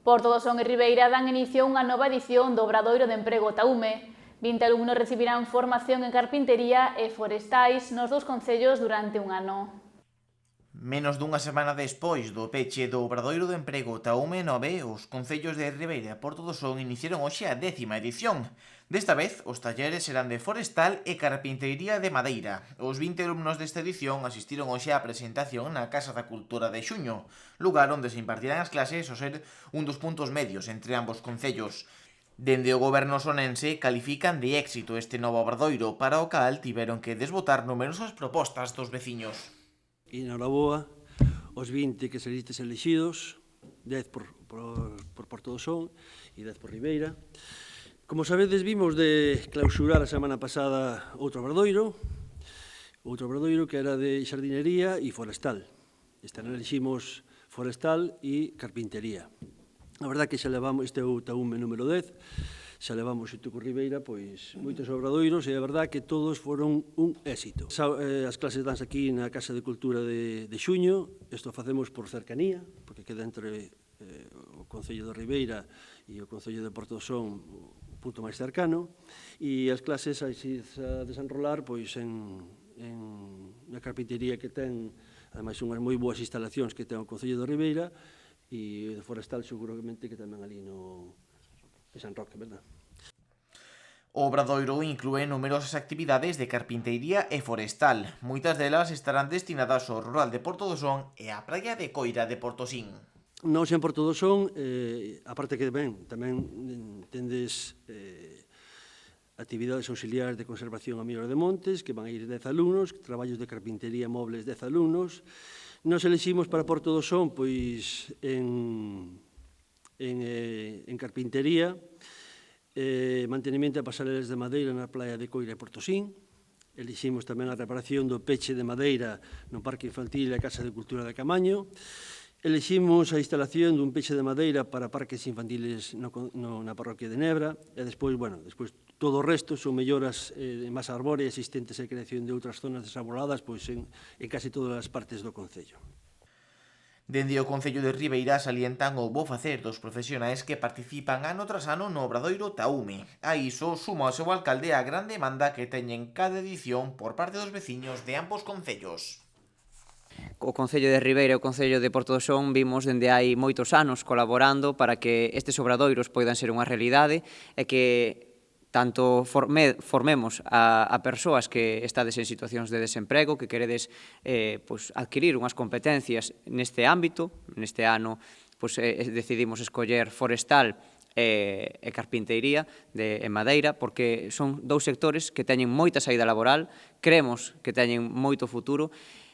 Portodosón e Ribeira dan inicio a unha nova edición do Obradoiro de Emprego Taume. 20 alumnos recibirán formación en carpintería e forestais nos dous concellos durante un ano. Menos dunha semana despois do peche do Obradoiro do Emprego Taume 9, os concellos de Ribeira e Portodosón iniciaron hoxe a 10ª edición. Desta vez, os talleres serán de forestal e carpintería de madeira. Os 20 alumnos desta edición asistiron hoxe á presentación na Casa da Cultura de Xuño, lugar onde se impartirán as clases ao ser un dos puntos medios entre ambos concellos. Dende o goberno sonense califican de éxito este novo obradoiro, para o cal tiveron que desbotar numerosas propostas dos veciños. E na Laboa, os 20 que salistes elexidos, 10 por Portodosón e 10 por Ribeira. Como sabedes, vimos de clausurar a semana pasada outro obradoiro que era de xardinería e forestal. Este ano eliximos forestal e carpintería. A verdad que xa levamos, este é o Taume número 10, xa levamos xunto con Ribeira, pois, moitos obradoiros, e a verdad que todos foron un éxito. As clases danse aquí na Casa de Cultura de Xuño, isto facemos por cercanía, porque queda entre o Concello de Ribeira e o Concello de Portodosón o punto máis cercano, e as clases hai a desenrolar pois na carpintería que ten, ademais unhas moi boas instalacións que ten o Concello de Ribeira, e de forestal seguramente que tamén ali no San Roque, verdad? O obradoiro inclúe numerosas actividades de carpintería e forestal. Moitas delas estarán destinadas ao rural de Portodosón e á praia de Coira de Portosín. Nós en Portodosón, aparte que tamén tendes actividades auxiliares de conservación a mellora de montes, que van a ir 10 alumnos, traballos de carpintería móviles 10 alumnos. Nos eleximos para Portodosón, pois, en carpintería, mantenimento de pasarelas de madeira na playa de Coira e Portosín. Eliximos tamén a reparación do peche de madeira no Parque Infantil e a Casa de Cultura de Camaño. Eliximos a instalación dun peche de madeira para parques infantiles na parroquia de Nebra, e despois, todo o resto son melloras en masa arbórea existentes e creación de outras zonas desarboladas pois en case todas as partes do concello. Dende o Concello de Ribeira salientan o bo facer dos profesionais que participan ano tras ano no obradoiro Taume. A iso suma o seu alcalde a gran demanda que teñen cada edición por parte dos veciños de ambos concellos. O Concello de Ribeira e o Concello de Portodosón vimos dende hai moitos anos colaborando para que estes obradoiros poidan ser unha realidade e que tanto formemos a persoas que estades en situacións de desemprego, que queredes adquirir unhas competencias neste ámbito. Neste ano decidimos escoller forestal e carpinteiría en madeira, porque son dous sectores que teñen moita saída laboral, creemos que teñen moito futuro,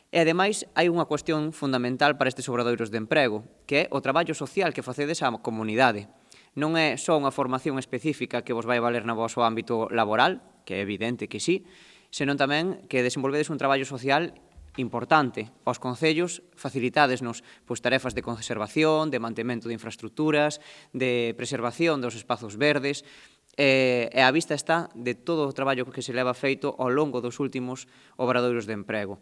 e, ademais, hai unha cuestión fundamental para estes obradoiros de emprego, que é o traballo social que facedes á comunidade. Non é só unha formación específica que vos vai valer no vosso ámbito laboral, que é evidente que sí, senón tamén que desenvolvedes un traballo social importante. Aos concellos facilitadesnos tarefas de conservación, de mantemento de infraestructuras, de preservación dos espazos verdes, e a vista está de todo o traballo que se leva feito ao longo dos últimos obradoiros de emprego.